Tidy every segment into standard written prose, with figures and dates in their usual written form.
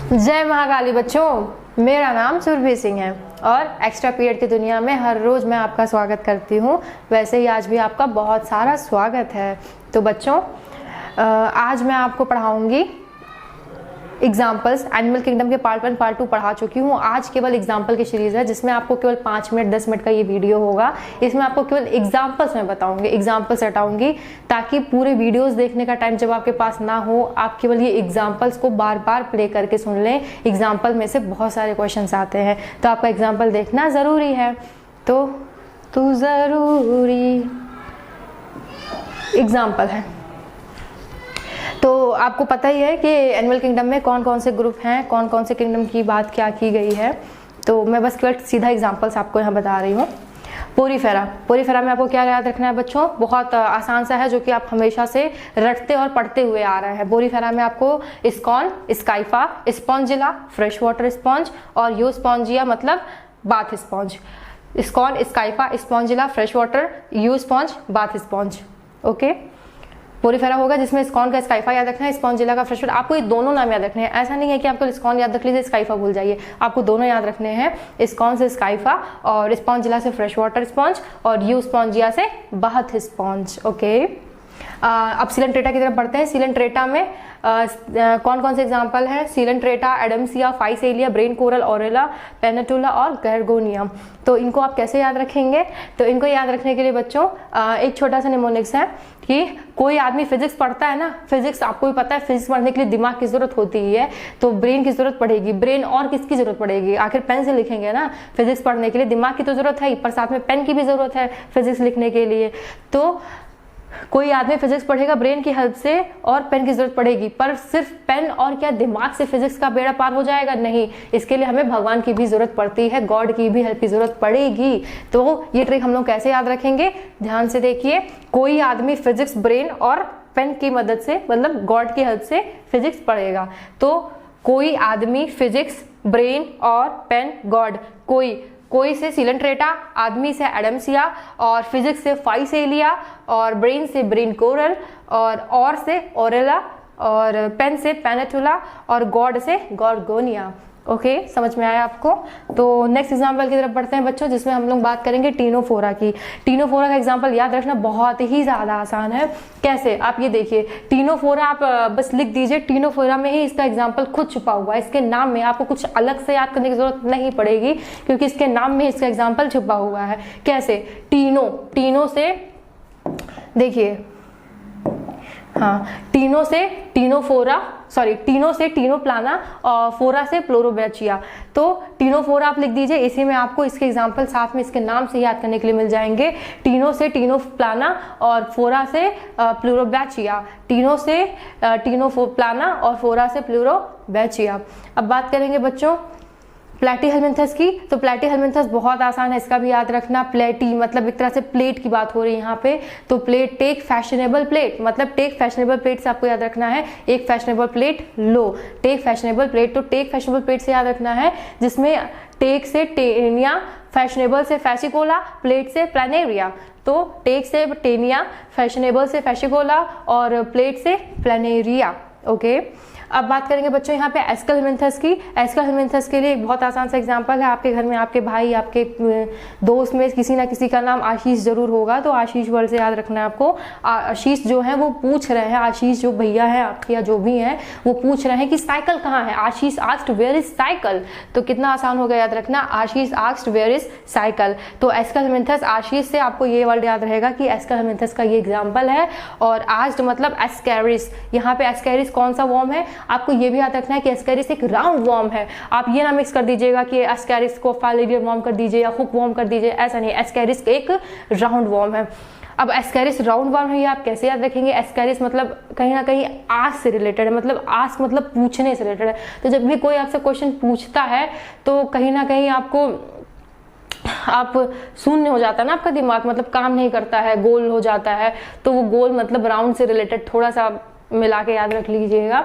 जय महाकाली बच्चों, मेरा नाम सुरभि सिंह है और एक्स्ट्रा पीरियड की दुनिया में हर रोज़ मैं आपका स्वागत करती हूँ। वैसे ही आज भी आपका बहुत सारा स्वागत है। तो बच्चों, आज मैं आपको पढ़ाऊँगी एग्जाम्पल्स। एनिमल किंगडम के पार्ट 1 पार्ट 2 पढ़ा चुकी हूँ। आज केवल एग्जाम्पल की सीरीज़ है जिसमें आपको केवल 5 मिनट 10 मिनट का ये वीडियो होगा। इसमें आपको केवल एग्जाम्पल्स मैं बताऊँगी, एग्जाम्पल्स हटाऊँगी, ताकि पूरे वीडियोस देखने का टाइम जब आपके पास ना हो, आप केवल ये एग्जाम्पल्स को बार बार प्ले करके सुन लें। एग्जाम्पल में से बहुत सारे क्वेश्चन आते हैं, तो आपका एग्जाम्पल देखना ज़रूरी है। तो ज़रूरी एग्जाम्पल है। तो आपको पता ही है कि एनिमल किंगडम में कौन कौन से ग्रुप हैं, कौन कौन से किंगडम की बात क्या की गई है। तो मैं बस केवल सीधा एग्जांपल्स आपको यहाँ बता रही हूँ। पोरीफेरा में आपको क्या याद रखना है बच्चों? बहुत आसान सा है, जो कि आप हमेशा से रटते और पढ़ते हुए आ रहे हैं। पोरीफेरा में आपको Sycon, Scypha, Spongilla, fresh water sponge और यूस्पॉन्जिया मतलब bath sponge. Sycon, Scypha, Spongilla, fresh water, Euspongia, bath sponge. Okay, Porifera होगा जिसमें इस्कॉन का स्काइफा याद रखना है, स्पॉन्जिला का फ्रेश वाटर। आपको ये दोनों नाम याद रखने हैं। ऐसा नहीं है कि आपको इस्कॉन याद रख लीजिए स्काइफा भूल जाइए, आपको दोनों याद रखने हैं। इस्कॉन से स्काइफा और स्पॉन्जिला से फ्रेश वाटर स्पॉन्ज और यू स्पॉन्जिया से बाथ स्पॉन्ज। ओके, अब सीलेंट्रेटा की तरफ बढ़ते हैं। सीलेंट्रेटा में कौन कौन से एग्जाम्पल हैं? Coelenterata, Adamsia, Physalia, brain coral, Aurelia, Pennatula और गर्गोनियम। तो इनको आप कैसे याद रखेंगे? तो इनको याद रखने के लिए बच्चों एक छोटा सा निमोनिक्स है कि कोई आदमी फिजिक्स पढ़ता है ना, फिजिक्स आपको भी पता है, फिजिक्स पढ़ने के लिए दिमाग की जरूरत होती है, तो ब्रेन की जरूरत पड़ेगी। ब्रेन और किसकी जरूरत पड़ेगी? आखिर पेन से लिखेंगे ना। फिजिक्स पढ़ने के लिए दिमाग की तो जरूरत है, पर साथ में पेन की भी जरूरत है फिजिक्स लिखने के लिए। तो कोई आदमी फिजिक्स पढ़ेगा, ब्रेन की हेल्प से और पेन की जरूरत पड़ेगी, पर सिर्फ पेन और क्या दिमाग से फिजिक्स का बेड़ा पार हो जाएगा? नहीं, इसके लिए हमें भगवान की भी जरूरत पड़ती है, गॉड की भी हेल्प की जरूरत पड़ेगी। तो ये ट्रिक हम लोग कैसे याद रखेंगे? ध्यान से देखिए। कोई आदमी फिजिक्स, ब्रेन और पेन की मदद से, मतलब गॉड की हेल्प से फिजिक्स पढ़ेगा। तो कोई आदमी फिजिक्स, ब्रेन और पेन, गॉड। कोई से सीलेंट्रेटा, आदमी से एडम्सिया और फिजिक्स से फाइसेलिया और ब्रेन से ब्रेन कोरल और से ओरेला और पेन से पेनेटुला और गॉड से गॉर्गोनिया। ओके, समझ में आया आपको? तो नेक्स्ट एग्जांपल की तरफ बढ़ते हैं बच्चों, जिसमें हम लोग बात करेंगे टीनोफोरा की। टीनोफोरा का एग्जांपल याद रखना बहुत ही ज़्यादा आसान है। कैसे? आप ये देखिए, टीनोफोरा आप बस लिख दीजिए, टीनोफोरा में ही इसका एग्जांपल खुद छुपा हुआ है। इसके नाम में आपको कुछ अलग से याद करने की जरूरत नहीं पड़ेगी, क्योंकि इसके नाम में इसका एग्जाम्पल छुपा हुआ है। कैसे? टीनो से देखिए, हाँ, टीनो से टीनोफोरा, सॉरी, टीनो से टीनोप्लाना और फोरा से प्लोरोबैचिया। तो टीनोफोरा आप लिख दीजिए, इसी में आपको इसके एग्जाम्पल साथ में इसके नाम से याद करने के लिए मिल जाएंगे। टीनो से टीनोप्लाना और फोरा से प्लोरोबैचिया। टीनो से टीनोप्लाना और फोरा से प्लोरोबैचिया। अब बात करेंगे बच्चों प्लैटीहेल्मिन्थस की। तो प्लैटीहेल्मिन्थस बहुत आसान है, इसका भी याद रखना। प्लेटी मतलब एक तरह से प्लेट की बात हो रही है यहाँ पे। तो प्लेट, टेक फैशनेबल प्लेट, मतलब टेक फैशनेबल प्लेट से आपको याद रखना है एक फैशनेबल प्लेट लो। टेक फैशनेबल प्लेट, तो टेक फैशनेबल प्लेट से याद रखना है जिसमें टेक से टेनिया, फैशनेबल से फैसिकोला, प्लेट से प्लानेरिया। तो टेक से टेनिया, फैशनेबल से फैसिकोला और प्लेट से प्लानेरिया। ओके, अब बात करेंगे बच्चों यहाँ पे एस्केलहेल्मिन्थस की। एस्केलहेल्मिन्थस के लिए एक बहुत आसान सा एग्जांपल है। आपके घर में आपके भाई, आपके दोस्त में किसी ना किसी का नाम आशीष जरूर होगा, तो आशीष वर्ड से याद रखना है आपको। आशीष जो है वो पूछ रहे हैं, आशीष जो भैया है आपके या जो भी हैं वो पूछ रहे हैं कि साइकिल कहाँ है। आशीष आस्क्ड वेयर इज साइकिल। तो कितना आसान हो गया याद रखना, आशीष आस्क्ड वेयर इज साइकिल। तो एस्केलहेल्मिन्थस, आशीष से आपको ये वर्ड याद रहेगा कि एस्केलहेल्मिन्थस का ये एग्जाम्पल है। और आस्क्ड मतलब एस्कैरिस। यहाँ पे एस्कैरिस कौन सा वॉर्म है? आपको ये भी याद रखना है कि एस्कैरिस एक राउंड वॉर्म है। आप ये ना मिक्स कर दीजिएगा कि एस्कैरिस को फाइलेरियन वॉर्म कर दीजिए या हुक वॉर्म कर दीजिए, ऐसा नहीं। एस्कैरिस एक राउंड वॉर्म है। अब एस्कैरिस राउंड वॉर्म है, ये आप कैसे याद रखेंगे? एस्कैरिस मतलब कहीं ना कहीं आस्क से रिलेटेड है, मतलब आस्क मतलब पूछने से रिलेटेड है। तो जब भी कोई आपसे क्वेश्चन पूछता है तो कहीं ना कहीं आपको आप शून्य हो जाता है ना आपका दिमाग, मतलब काम नहीं करता है, गोल हो जाता है। तो वो गोल मतलब राउंड से रिलेटेड थोड़ा सा मिला के याद रख लीजिएगा।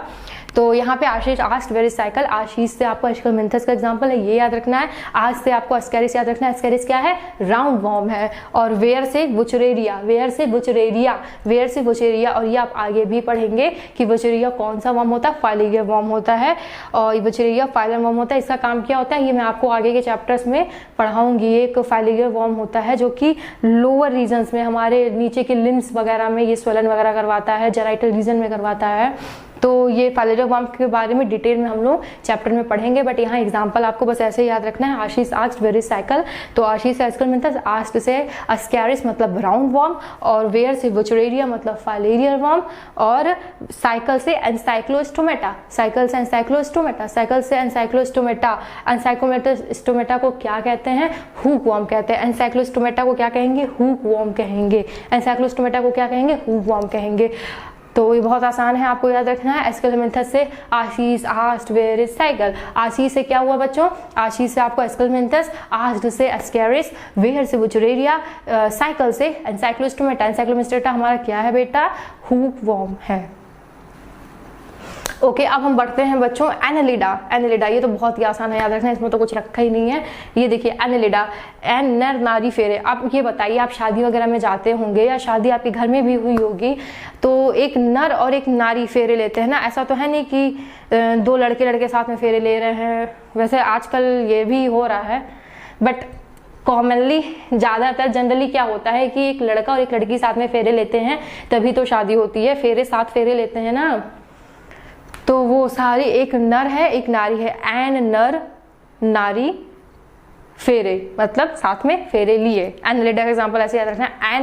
तो यहाँ पे आशीष आस्क्ड वेयर इज साइकिल, आशीष से आपको एस्केलमिंथस का एग्जांपल है, ये याद रखना है। आज से आपको एस्केरिस याद रखना है, एस्केरिस क्या है, राउंड वॉर्म है। और वेयर से बुचरेरिया, वेयर से बुचरेरिया, वेयर से बुचरेरिया, और ये आप आगे भी पढ़ेंगे कि बुचरेरिया कौन सा वॉर्म होता है, फाइलेरिया वॉर्म होता है, और बुचरेरिया फाइलर वॉर्म होता है। इसका काम क्या होता है ये मैं आपको आगे के चैप्टर्स में पढ़ाऊंगी। एक फाइलेरिया वॉर्म होता है जो कि लोअर रीजन्स में, हमारे नीचे के लिम्स वगैरह में ये स्वेलन वगैरह करवाता है, जेनाइटल रीजन में करवाता है। तो ये फाइलेरिया वॉर्म के बारे में डिटेल में हम लोग चैप्टर में पढ़ेंगे, बट यहाँ एग्जांपल आपको बस ऐसे ही याद रखना है। आशीष आस्क्ड वेयर इज साइकिल, तो आशीष से एस्केलमिंथस, आस्क्ड से अस्कैरिस मतलब राउंड वॉर्म, और वेयर से बुचरेरिया मतलब फाइलेरिया वॉर्म, और साइकिल से एनसाइक्लोस्टोमेटा, साइकिल से एनसाइक्लोस्टोमेटा, साइकिल से एनसाइक्लोस्टोमेटा। एनसाइक्लोस्टोमेटा को क्या कहते हैं, हुक वॉर्म कहते हैं। एनसाइक्लोस्टोमेटा को क्या कहेंगे, हुक वॉर्म कहेंगे। एनसाइक्लोस्टोमेटा को क्या कहेंगे, हुक वॉर्म कहेंगे। तो ये बहुत आसान है, आपको याद रखना है। एस्केलमिंथस से आशीष आस्क्ड वेयर इज साइकिल, आशीष से क्या हुआ बच्चों, आशीष से आपको एस्केलमिंथस, आस्क्ड से अस्कैरिस, वेयर से बुचरेरिया, साइकिल से एनसाइक्लोस्टोमेटा। एनसाइक्लोस्टोमेटा हमारा क्या है बेटा, हुक वॉर्म है। ओके, अब हम बढ़ते हैं बच्चों एनेलिडा। एनेलिडा ये तो बहुत ही आसान है, याद रखना, इसमें तो कुछ रखा ही नहीं है। ये देखिए एनेलिडा, एन नर नारी फेरे। आप ये बताइए, आप शादी वगैरह में जाते होंगे या शादी आपके घर में भी हुई होगी, तो एक नर और एक नारी फेरे लेते हैं ना। ऐसा तो है नहीं कि दो लड़के साथ में फेरे ले रहे हैं, वैसे आजकल ये भी हो रहा है, बट कॉमनली ज़्यादातर जनरली क्या होता है कि एक लड़का और एक लड़की साथ में फेरे लेते हैं, तभी तो शादी होती है। फेरे साथ फेरे लेते हैं ना, तो वो सारी, एक नर है एक नारी है, एन नर नारी फेरे मतलब साथ में फेरे लिए। एनेलिडा का एग्जांपल ऐसे याद रखना है,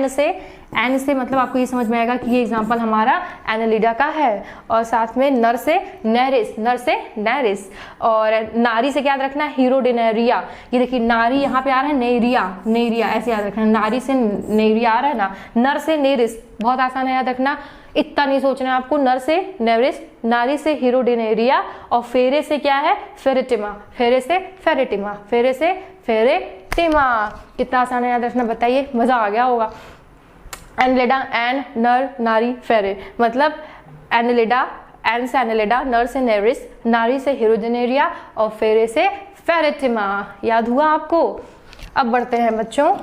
एन से मतलब आपको ये समझ में आएगा कि ये एग्जांपल हमारा एनेलिडा का है, और साथ में नर से नेरिस, नर से नेरिस, और नारी से क्या याद रखना है, हीरोडिनेरिया। ये देखिए नारी यहाँ पे आ रहा है, नेरिया, नेरिया ऐसे याद रखना, नारी से नेरिया आ रहा है ना। नर से नेरिस बहुत आसान है याद रखना, इतना नहीं सोचना है आपको। नर से नेरिस, नारी से हीरोडिनेरिया, और फेरे से क्या है, फेरेटिमा, फेरे से फेरेटिमा, फेरे से फेरेटिमा। कितना आसान है याद रखना, बताइए, मजा आ गया होगा। एनेलिडा, एन नर नारी फेरे, मतलब एनेलिडा, एन से एनेलिडा, नर से नेरिस, नारी से हीरोडिनेरिया, और फेरे से फेरेटिमा। याद हुआ आपको। अब बढ़ते हैं बच्चों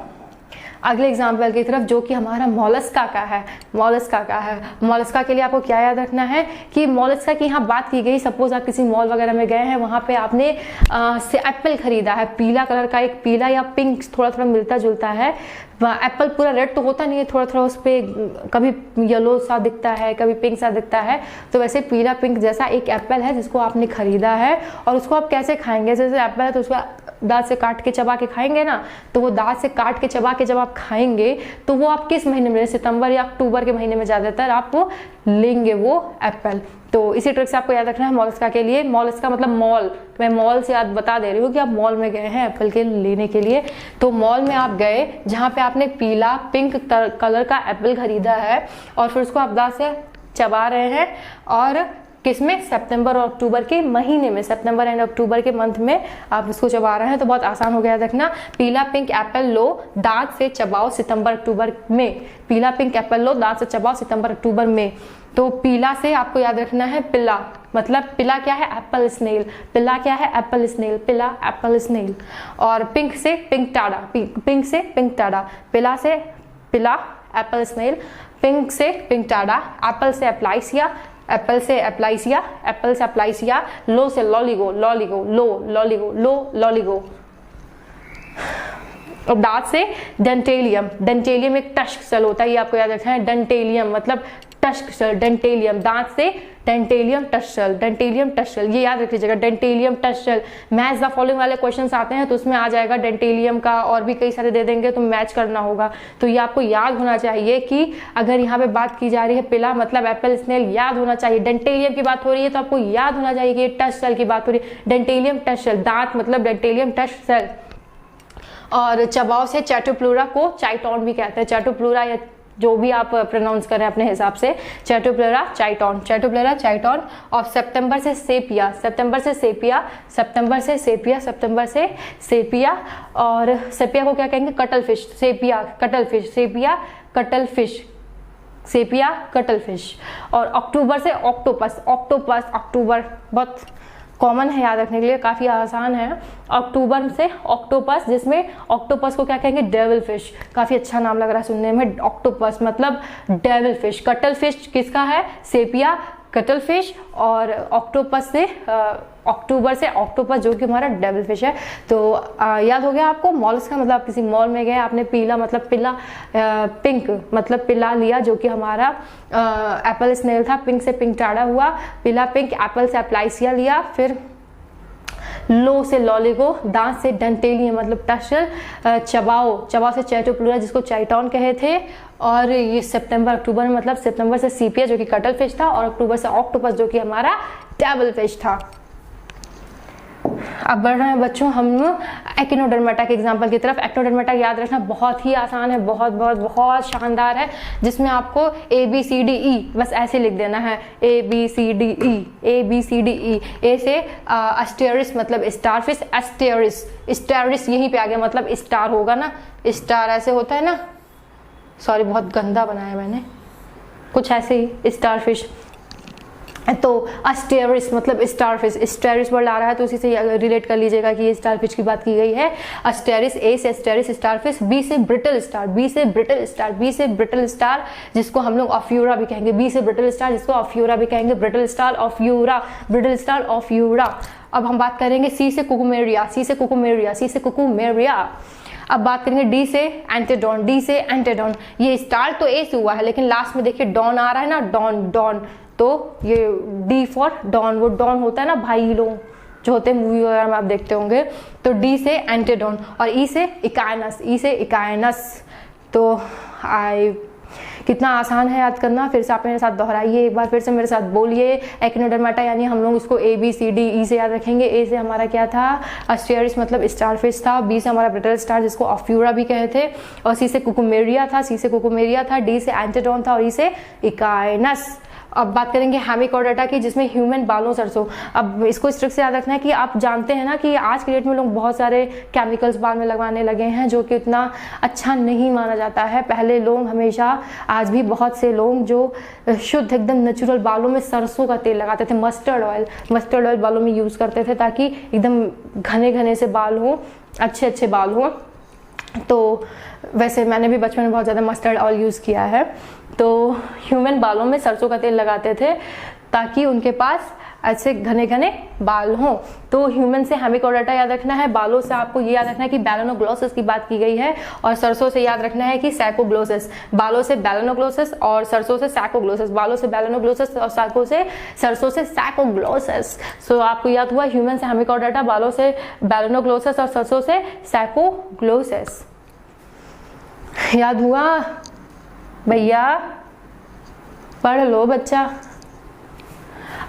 अगले एग्जाम्पल की तरफ, जो कि हमारा मॉलस्का का है। मॉलस्का का है, मॉलस्का के लिए आपको क्या याद रखना है कि मॉलस्का की यहाँ बात की गई। सपोज आप किसी मॉल वगैरह में गए हैं, वहाँ पे आपने से एप्पल खरीदा है, पीला कलर का, एक पीला या पिंक थोड़ा थोड़ा मिलता जुलता है। एप्पल पूरा रेड तो होता नहीं है, थोड़ा थोड़ा उस पर कभी येलो सा दिखता है, कभी पिंक सा दिखता है। तो वैसे पीला पिंक जैसा एक एप्पल है जिसको आपने खरीदा है, और उसको आप कैसे खाएंगे, जैसे एप्पल है तो उसको दांत से काट के चबा के खाएंगे ना, तो वो दांत से काट के चबा के जब आप खाएंगे तो वो आप किस महीने में, सितंबर या अक्टूबर के महीने में ज़्यादातर आप वो लेंगे वो एप्पल। तो इसी ट्रिक से आपको याद रखना है मॉलस्का के लिए। मॉलस्का मतलब मॉल, मैं मॉल से याद बता दे रही हूँ कि आप मॉल में गए हैं एप्पल के लेने के लिए। तो मॉल में आप गए जहाँ पे आपने पीला पिंक कलर का एप्पल खरीदा है, और फिर उसको आप दांत से चबा रहे हैं, और किसमें, सितंबर और अक्टूबर के महीने में, सितंबर एंड अक्टूबर के मंथ में आप इसको चबा रहे हैं। तो बहुत आसान हो गया रखना, पीला पिंक एप्पल लो, दांत से चबाओ सितंबर अक्टूबर में। पीला पिंक एप्पल लो, दांत से चबाओ सितंबर अक्टूबर में। तो पीला से आपको याद रखना है पिला, मतलब पिला क्या है, एप्पल स्नेल। पिला क्या है, एप्पल स्नेल, पिला एप्पल स्नेल। और पिंक से पिंक टाडा, पिंक से पिंक टाडा, पिला से पिला एप्पल स्नेल, पिंक से पिंक टाडा, एप्पल से एप्लाइसिया, एप्पल से एप्लाइसिया, एप्पल से एप्लाइसिया, लो से लॉलीगो, लॉलीगो लो, लॉलीगो लो, लॉलीगो। और दांत से डेंटेलियम, डेंटेलियम एक टस्क सेल होता है, ये आपको याद रखना है। डेंटेलियम मतलब टस्क सेल, डेंटेलियम, दांत से dentalium tusk shell, dentalium tusk shell, ये याद रख लीजिएगा, dentalium tusk shell. Match the following वाले क्वेश्चंस आते हैं तो उसमें आ जाएगा डेंटेलियम का, और भी कई सारे दे देंगे तो मैच करना होगा। तो ये आपको याद होना चाहिए कि अगर यहाँ पे बात की जा रही है पिला मतलब एप्पल स्नेल, याद होना चाहिए। डेंटेलियम की बात हो रही है तो आपको याद होना चाहिए कि ये टस्क सेल की बात हो रही है। डेंटेलियम टस्क सेल, दांत मतलब डेंटेलियम टस्क सेल। और चबाओ से चैटोप्लूरा को चाइटॉन भी कहते हैं, चैटोप्लूरा या जो भी आप प्रोनाउंस करें अपने हिसाब से, चैटोप्लूरा चाइटॉन, चैटोप्लूरा चाइटॉन। और सितंबर से सेपिया, सितंबर से सेपिया, सितंबर से सेपिया, सितंबर से सेपिया। और सेपिया को क्या कहेंगे, cuttle fish, sepia cuttle fish, sepia cuttle fish, sepia, cuttle fish. और अक्टूबर से ऑक्टोपस, ऑक्टोपस अक्टूबर बहुत कॉमन है याद रखने के लिए, काफ़ी आसान है। अक्टूबर से ऑक्टोपस, जिसमें ऑक्टोपस को क्या कहेंगे, डेविल फिश। काफ़ी अच्छा नाम लग रहा है सुनने में, ऑक्टोपस मतलब डेविल फिश। कटल फिश किसका है, सेपिया, कटल फिश। और ऑक्टोपस से अक्टूबर से ऑक्टोपस जो कि हमारा डेविल फिश है। तो याद हो गया आपको। मॉलस्क का मतलब आप किसी मॉल में गए, आपने पीला मतलब पिला, पिंक मतलब पिला लिया जो कि हमारा एप्पल स्नेल था, पिंक से पिंक टाड़ा हुआ, पिला पिंक। एप्पल से एप्लाइसिया लिया, फिर लो से लॉलिगो, दांत से डेंटेलियम मतलब टसल, चबाओ, चबाओ से चैटोप्लूरा जिसको चाइटॉन कहे थे। और ये सितंबर अक्टूबर में मतलब सितंबर से सीपिया जो कि कटल फिश था, और अक्टूबर से ऑक्टोपस जो कि हमारा डेविल फिश था। अब बढ़ रहे हैं बच्चों हम एक्टिनोडर्मेटा के एग्जाम्पल की तरफ। एक्टिनोडर्मेटा याद रखना बहुत ही आसान है, बहुत बहुत बहुत शानदार है, जिसमें आपको ABCDE बस ऐसे लिख देना है, ABCDE, ABCDE। ए से अस्टेरिस मतलब स्टारफिश, अस्टेरिस, स्टारिस यहीं पे आ गया मतलब स्टार होगा ना, स्टार ऐसे होता है ना, सॉरी बहुत गंदा बनाया मैंने, कुछ ऐसे ही स्टारफिश। तो अस्टेरिस मतलब स्टारफिश, स्टेरिस वर्ड आ रहा है तो उसी से रिलेट कर लीजिएगा कि ये स्टारफिश की बात की गई है। अस्टेरिस, ए से अस्टेरिस स्टारफिश, बी से ब्रिटल स्टार, बी से ब्रिटल स्टार, बी से ब्रिटल स्टार जिसको हम लोग ऑफ्यूरा भी कहेंगे, बी से ब्रिटल स्टार जिसको ऑफ्यूरा भी कहेंगे, ब्रिटल स्टार ऑफ्यूरा, ब्रिटल स्टार ऑफ्यूरा। अब हम बात करेंगे सी से कुकुमेरिया, सी से कुकुमेरिया, सी से कुकुमेरिया। अब बात करेंगे डी से एंटेडॉन, डी से एंटेडॉन। ये स्टार तो ए से हुआ है लेकिन लास्ट में देखिए डॉन आ रहा है ना, डॉन, डॉन, तो ये डी फॉर डॉन, वो डॉन होता है ना भाई लोग जो होते हैं मूवी वगैरह में आप देखते होंगे। तो डी से एंटेडॉन और ई से इकायनस, ई से इकायनस। तो कितना आसान है याद करना, फिर से आप मेरे साथ दोहराइए एक बार, फिर से मेरे साथ बोलिए। एक्टिनोडर्मेटा यानी हम लोग इसको ABCDE से याद रखेंगे। ए से हमारा क्या था, अस्टेरिस मतलब स्टारफिश था, बी से हमारा ब्रिटल स्टार जिसको ऑफ्यूरा भी कहे थे, और सी से कुकुमेरिया था, सी से कुकुमेरिया था, डी से एंटेडॉन था और ई से इकायनस। अब बात करेंगे हेमिचोर्डाटा की, जिसमें ह्यूमन बालों सरसों। अब इसको इस ट्रिक से याद रखना है कि आप जानते हैं ना कि आज के डेट में लोग बहुत सारे केमिकल्स बाल में लगाने लगे हैं जो कि उतना अच्छा नहीं माना जाता है। पहले लोग हमेशा, आज भी बहुत से लोग जो शुद्ध एकदम नेचुरल बालों में सरसों का तेल लगाते थे, मस्टर्ड ऑयल बालों में यूज़ करते थे ताकि एकदम घने घने से बाल हों, अच्छे अच्छे बाल हों। तो वैसे मैंने भी बचपन में बहुत ज़्यादा मस्टर्ड ऑयल यूज़ किया है। तो ह्यूमन बालों में सरसों का तेल लगाते थे ताकि उनके पास ऐसे घने घने बाल हों। तो ह्यूमन से हेमिचोर्डाटा याद रखना है, बालों से आपको ये याद रखना है कि बैलेनोग्लोसिस की बात की गई है, और सरसों से याद रखना है कि सैकोग्लोसिस। बालों से बैलेनोग्लोसिस और सरसों से सैकोग्लोसिस, बालों से बैलेनोग्लोसिस और सरसों से सैकोग्लोसिस। सो आपको याद हुआ ह्यूमन से हेमिचोर्डाटा, बालों से बैलेनोग्लोसिस और सरसों से सैकोग्लोसिस। याद हुआ भैया, पढ़ लो बच्चा।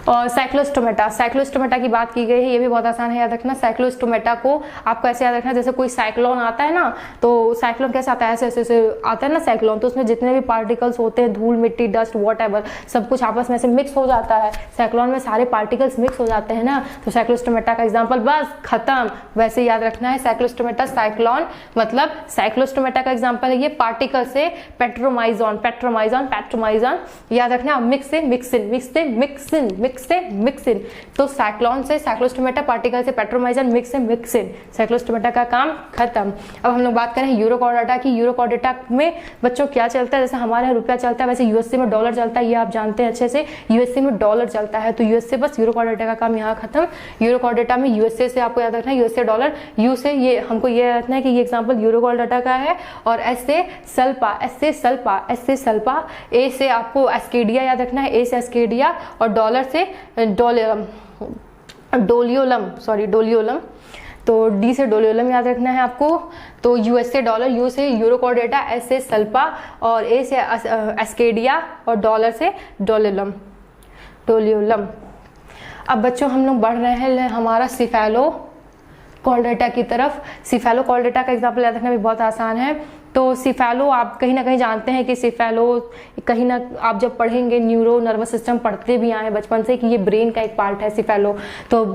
और साइक्लोस्टोमेटा की बात की गई है, ये भी बहुत आसान है याद रखना। साइक्लोस्टोमेटा को आपको ऐसे याद रखना जैसे कोई साइक्लोन आता है ना, तो साइक्लोन कैसे आता है, ऐसे ऐसे आता है ना साइक्लोन, तो उसमें जितने भी पार्टिकल्स होते हैं, धूल मिट्टी डस्ट व्हाटएवर सब कुछ आपस में से मिक्स हो जाता है। साइक्लोन में सारे पार्टिकल्स मिक्स हो जाते हैं ना, तो साइक्लोस्टोमेटा का एग्जाम्पल बस खत्म। वैसे याद रखना है साइक्लोस्टोमेटा, साइक्लोन मतलब साइक्लोस्टोमेटा का एग्जाम्पल है ये पार्टिकल से पेट्रोमाइजॉन, पेट्रोमाइजॉन, पेट्रोमाइजॉन याद रखना। मिक्स से मिक्सिन, मिक्स से मिक्सिन, मिक्स से मिक्सिन। तो साइक्लोन से साइक्लोस्टोमेटा, पार्टिकल से पेट्रोमाइजन, मिक्स से मिक्सिन। साइक्लोस्टोमेटा का काम खत्म। अब हम लोग बात करें यूरोकॉर्डाटा की। यूरोकॉर्डाटा में बच्चों क्या चलता है, जैसे हमारे यहाँ रुपया चलता है वैसे यूएसए में डॉलर चलता है, ये आप जानते हैं अच्छे से। यूएसए में डॉलर चलता है, तो यूएसए बस यूरोकॉर्डाटा का काम यहाँ खत्म। यूरोकॉर्डाटा में यूएसए से आपको याद रखना है, यूएसए डॉलर, यू से ये हमको ये रखना है कि ये एग्जाम्पल यूरोकॉर्डाटा का है। और एस से सल्पा, एस से सल्पा, एस से सल्पा। ए से आपको एस्केडिया याद रखना है, ए से एस्केडिया, और डॉलर से डोलियोलम, सॉरी डोलियोलम। तो डी से डोलियोलम याद रखना है आपको। तो यूएसए डॉलर, यू से यूरोकॉर्डाटा, एस से सल्पा और ए से एस्केडिया और डॉलर से डोलियोलम, डोलियोलम। अब बच्चों हम लोग बढ़ रहे हैं हमारा सिफेलोकॉर्डाटा की तरफ। सिफेलोकॉर्डाटा का एग्जाम्पल याद रखना भी बहुत आसान है। तो सिफेलो आप कहीं ना कहीं जानते हैं कि सिफेलो कहीं ना आप जब पढ़ेंगे न्यूरो नर्वस सिस्टम पढ़ते भी आए हैं बचपन से कि ये ब्रेन का एक पार्ट है सिफेलो। तो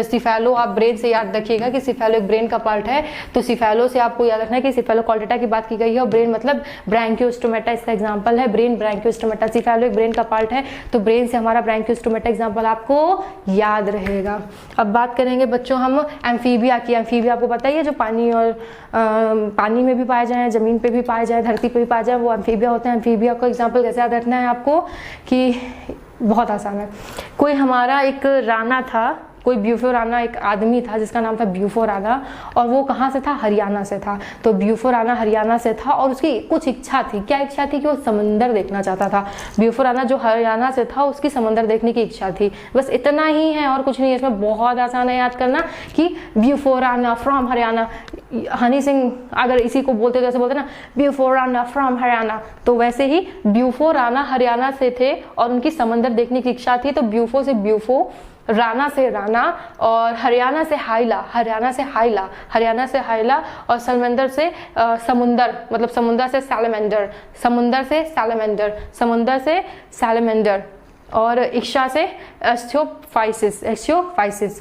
सिफेलो आप ब्रेन से याद रखिएगा कि सिफेलो एक ब्रेन का पार्ट है। तो सिफेलो से आपको याद रखना है कि सिफेलो कॉर्डेटा की बात की गई है और ब्रेन मतलब ब्रैंकियोस्टोमेटा इसका एग्जाम्पल है। ब्रेन ब्रैंकियोस्टोमेटा, सिफेलो एक ब्रेन का पार्ट है तो ब्रेन से हमारा ब्रैंकियोस्टोमेटा एग्जाम्पल आपको याद रहेगा। अब बात करेंगे बच्चों हम एम्फीबिया की। एम्फीबिया आपको पता ही है जो पानी और पानी में भी पाए जाए, जमीन पे भी पाए जाए, धरती पे भी पाए जाए, वो एम्फीबिया होते हैं। एम्फीबिया का एग्जाम्पल कैसे याद रखना है आपको कि बहुत आसान है। कोई हमारा एक राणा था, कोई ब्यूफो राणा एक आदमी था जिसका नाम था ब्यूफो राणा और वो कहाँ से था? हरियाणा से था। तो ब्यूफो राणा हरियाणा से था और उसकी कुछ इच्छा थी। क्या इच्छा थी? कि वो समंदर देखना चाहता था। ब्यूफो राणा जो हरियाणा से था उसकी समंदर देखने की इच्छा थी। बस इतना ही है और कुछ नहीं है। इसमें बहुत आसान है याद करना कि ब्यूफो राणा फ्रॉम हरियाणा। हनी सिंह अगर इसी को बोलते तो ऐसे बोलते ना, ब्यूफो राणा फ्रॉम हरियाणा। तो वैसे ही ब्यूफो राणा हरियाणा से थे और उनकी समंदर देखने की इच्छा थी। तो ब्यूफो से ब्यूफो, राणा से राणा और हरियाणा से हाइला, हरियाणा से हाइला, हरियाणा से हाइला और समंदर से समुंदर, मतलब समुंदर से सैलमेंडर, समुंदर से सैलमेंडर, समुंदर से सैलमेंडर और इच्छा से एस्थियोफाइसिस, एस्थियोफाइसिस।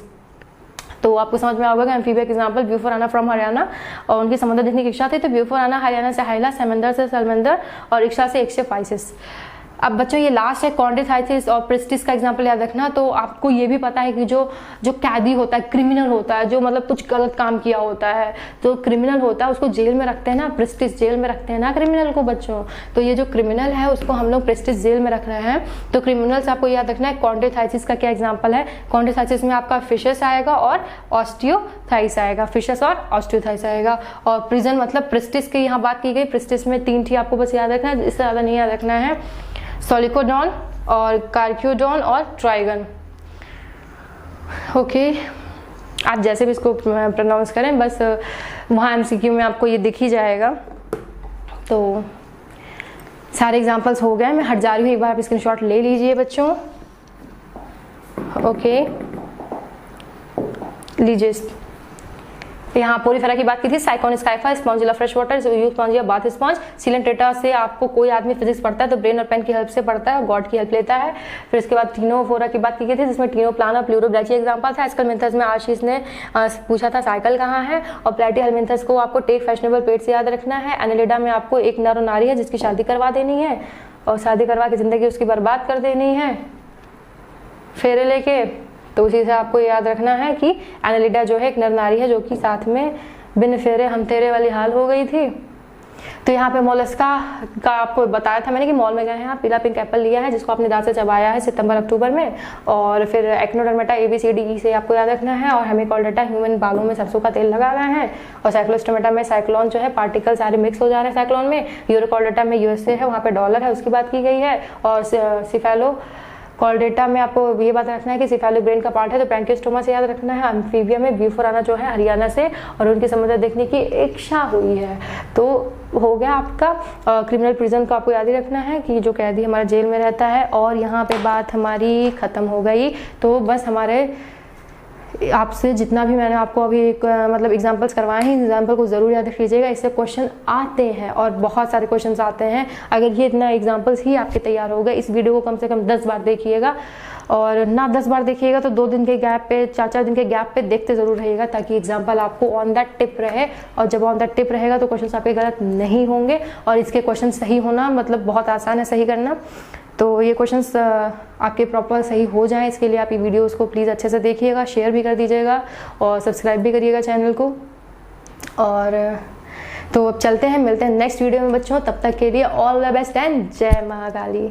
तो आपको समझ में आएगा एम्फीबिया का एग्जांपल ब्यूफो राणा फ्रॉम हरियाणा और उनकी समंदर देखने की इच्छा थी। तो ब्यूफो राणा हरियाणा से हाइला, समंदर से सैलमेंडर और इच्छा से एस्थियोफाइसिस। अब बच्चों ये लास्ट है कॉन्ड्रिथाइसिस और प्रिस्टिस का एग्जांपल याद रखना। तो आपको ये भी पता है कि जो कैदी होता है, क्रिमिनल होता है, जो मतलब कुछ गलत काम किया होता है, तो क्रिमिनल होता है उसको जेल में रखते हैं ना, प्रिस्टिस जेल में रखते हैं ना क्रिमिनल को बच्चों। तो ये जो क्रिमिनल है उसको हम लोग प्रिस्टिस जेल में रख रहे हैं। तो क्रिमिनल से आपको याद रखना है कॉन्ड्रिथाइसिस का क्या एग्जाम्पल है। कॉन्ड्रिथाइसिस में आपका फिशस आएगा और ऑस्टियोथाइस आएगा, फिशस और ऑस्टियोथाइस आएगा। और प्रिजन मतलब प्रिस्टिस की यहाँ बात की गई। प्रिस्टिस में 3 थी, आपको बस याद रखना है, इससे ज़्यादा नहीं याद रखना है। सोलिकोडॉन और कार्क्यूडॉन और ट्राइगन। ओके, आप जैसे भी इसको प्रोनाउंस करें, बस वहाँ एमसीक्यू में आपको ये दिख ही जाएगा। तो सारे एग्जांपल्स हो गए, मैं हट जा रही हूँ, एक बार आप स्क्रीनशॉट ले लीजिए बच्चों। ओके, लीजिए। यहाँ पोरीफेरा की बात की थी, Sycon Scypha, Spongilla fresh water, Spongia bath sponge. Coelenterata से आपको कोई आदमी फिजिक्स पढ़ता है तो ब्रेन और पेन की हेल्प से पढ़ता है और गॉड की हेल्प लेता है। फिर इसके बाद टीनोफोरा की बात की गई थी जिसमें टीनोप्लाना प्लूरोब्रैची एग्जाम्पल था। एस्कलमेंथस में आशीष ने पूछा था साइकिल कहाँ है। और प्लैटीहेलमिंथस को आपको टेक फैशनेबल पेट से याद रखना है। एनेलिडा में आपको एक नर और नारी है जिसकी शादी करवा देनी है और शादी करवा के जिंदगी उसकी बर्बाद कर देनी है फेरे लेके। तो उसी से आपको याद रखना है कि एनेलिडा जो है एक नर नारी है जो कि साथ में बिन फेरे हम तेरे वाली हाल हो गई थी। तो यहाँ पे मोलस्का का आपको बताया था मैंने कि मॉल में गए हैं, आप पीला पिंक एप्पल लिया है जिसको आपने दांत से चबाया है सितंबर अक्टूबर में। और फिर एक्नोडर्मेटा ABCD से आपको याद रखना है। और हेमिकोल्डेटा ह्यूमन बालों में सरसों का तेल लगा रहे हैं। और साइक्लोस्टोमेटा में साइक्लोन जो है पार्टिकल सारे मिक्स हो जा रहे हैं साइक्लोन में। यूरोकोल्डेटा में USA है, वहाँ पे डॉलर है, उसकी बात की गई है। और सिफेलो कॉर्डेटा में आपको ये बात रखना है कि सिफेलो ब्रेन का पार्ट है तो ब्रैंकियोस्टोमा से याद रखना है। एम्फीबिया में ब्यूफो राणा जो है हरियाणा से और उनकी समंदर देखने की इच्छा हुई है। तो हो गया आपका क्रिमिनल प्रिजन को आपको याद ही रखना है कि जो कैदी हमारा जेल में रहता है। और यहाँ पे बात हमारी ख़त्म हो गई। तो बस हमारे आपसे जितना भी मैंने आपको अभी मतलब एग्जांपल्स करवाए हैं, एग्जांपल को ज़रूर याद रखिएगा। इससे क्वेश्चन आते हैं और बहुत सारे क्वेश्चंस आते हैं। अगर ये इतना एग्जांपल्स ही आपके तैयार हो गए, इस वीडियो को कम से कम 10 बार देखिएगा। और ना 10 बार देखिएगा तो 2 दिन के गैप पे, 4-4 दिन के गैप पे देखते ज़रूर रहिएगा ताकि एग्जाम्पल आपको ऑन दैट टिप रहे। और जब ऑन दैट टिप रहेगा तो क्वेश्चन आपके गलत नहीं होंगे। और इसके क्वेश्चन सही होना मतलब बहुत आसान है सही करना। तो ये क्वेश्चंस आपके प्रॉपर सही हो जाएं, इसके लिए आप ये वीडियोस को प्लीज़ अच्छे से देखिएगा, शेयर भी कर दीजिएगा और सब्सक्राइब भी करिएगा चैनल को। और तो अब चलते हैं, मिलते हैं नेक्स्ट वीडियो में बच्चों। तब तक के लिए ऑल द बेस्ट एंड जय महाकाली।